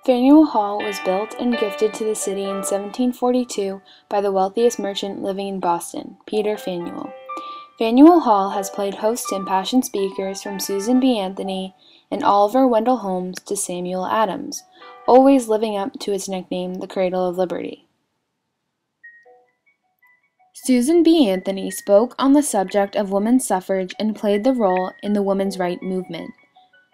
Faneuil Hall was built and gifted to the city in 1742 by the wealthiest merchant living in Boston, Peter Faneuil. Faneuil Hall has played host to impassioned speakers from Susan B. Anthony and Oliver Wendell Holmes to Samuel Adams, always living up to its nickname, the Cradle of Liberty. Susan B. Anthony spoke on the subject of women's suffrage and played the role in the women's rights movement.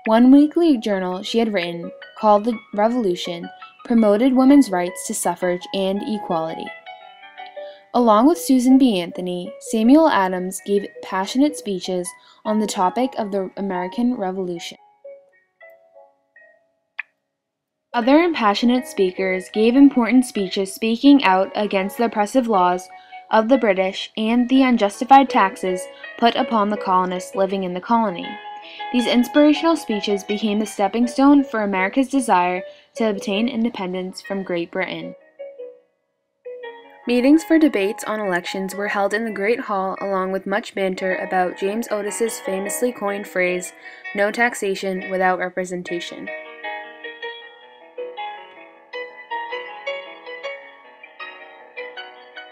One weekly journal she had written, called The Revolution, promoted women's rights to suffrage and equality. Along with Susan B. Anthony, Samuel Adams gave passionate speeches on the topic of the American Revolution. Other impassionate speakers gave important speeches speaking out against the oppressive laws of the British and the unjustified taxes put upon the colonists living in the colony. These inspirational speeches became the stepping stone for America's desire to obtain independence from Great Britain. Meetings for debates on elections were held in the Great Hall along with much banter about James Otis's famously coined phrase, "No taxation without representation."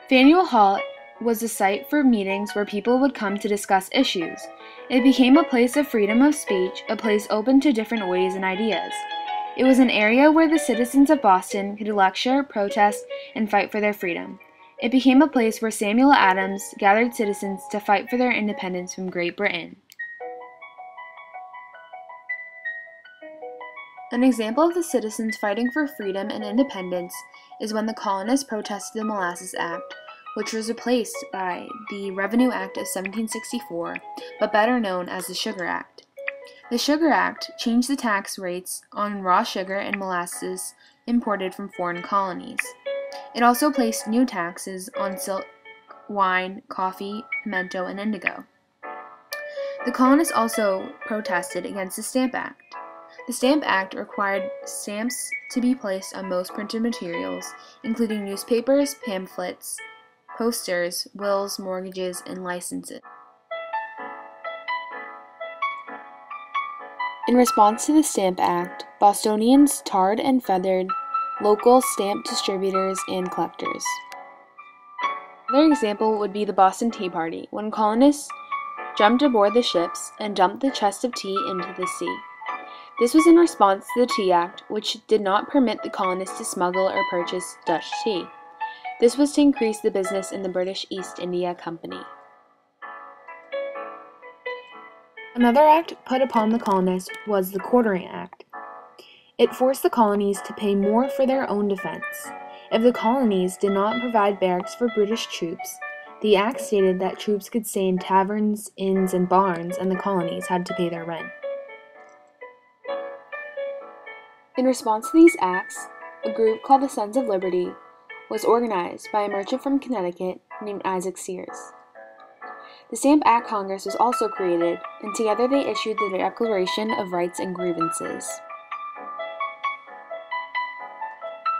Faneuil Hall was a site for meetings where people would come to discuss issues. It became a place of freedom of speech, a place open to different ways and ideas. It was an area where the citizens of Boston could lecture, protest, and fight for their freedom. It became a place where Samuel Adams gathered citizens to fight for their independence from Great Britain. An example of the citizens fighting for freedom and independence is when the colonists protested the Molasses Act, which was replaced by the Revenue Act of 1764, but better known as the Sugar Act. The Sugar Act changed the tax rates on raw sugar and molasses imported from foreign colonies. It also placed new taxes on silk, wine, coffee, pimento, and indigo. The colonists also protested against the Stamp Act. The Stamp Act required stamps to be placed on most printed materials, including newspapers, pamphlets, posters, wills, mortgages, and licenses. In response to the Stamp Act, Bostonians tarred and feathered local stamp distributors and collectors. Another example would be the Boston Tea Party, when colonists jumped aboard the ships and dumped the chest of tea into the sea. This was in response to the Tea Act, which did not permit the colonists to smuggle or purchase Dutch tea. This was to increase the business in the British East India Company. Another act put upon the colonists was the Quartering Act. It forced the colonies to pay more for their own defense. If the colonies did not provide barracks for British troops, the act stated that troops could stay in taverns, inns, and barns, and the colonies had to pay their rent. In response to these acts, a group called the Sons of Liberty was organized by a merchant from Connecticut named Isaac Sears. The Stamp Act Congress was also created, and together they issued the Declaration of Rights and Grievances.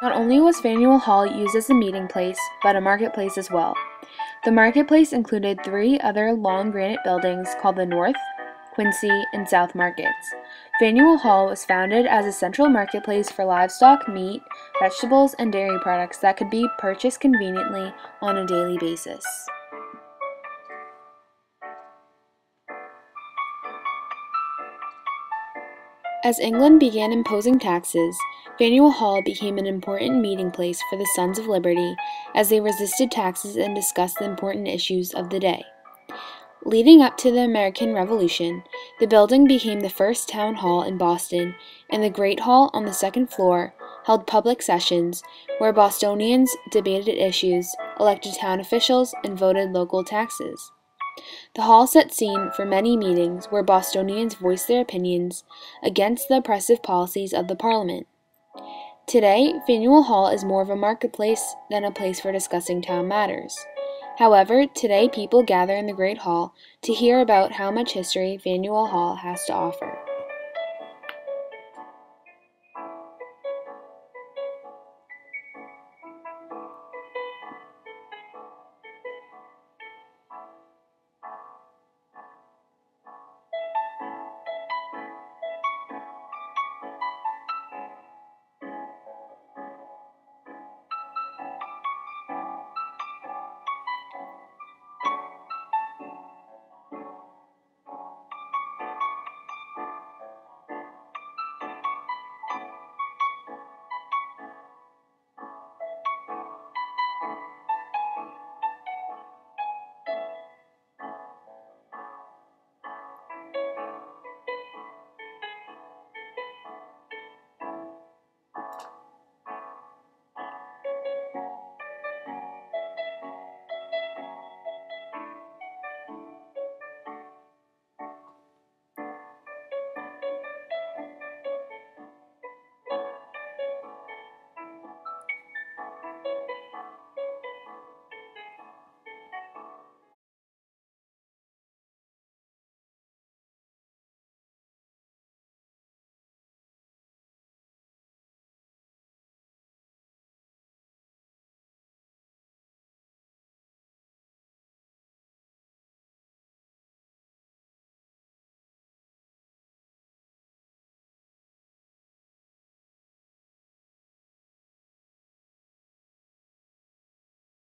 Not only was Faneuil Hall used as a meeting place, but a marketplace as well. The marketplace included 3 other long granite buildings called the North, Quincy, and South Markets. Faneuil Hall was founded as a central marketplace for livestock, meat, vegetables, and dairy products that could be purchased conveniently on a daily basis. As England began imposing taxes, Faneuil Hall became an important meeting place for the Sons of Liberty as they resisted taxes and discussed the important issues of the day. Leading up to the American Revolution, the building became the first town hall in Boston, and the Great Hall on the second floor held public sessions where Bostonians debated issues, elected town officials, and voted local taxes. The hall set scene for many meetings where Bostonians voiced their opinions against the oppressive policies of the Parliament. Today, Faneuil Hall is more of a marketplace than a place for discussing town matters. However, today people gather in the Great Hall to hear about how much history Faneuil Hall has to offer.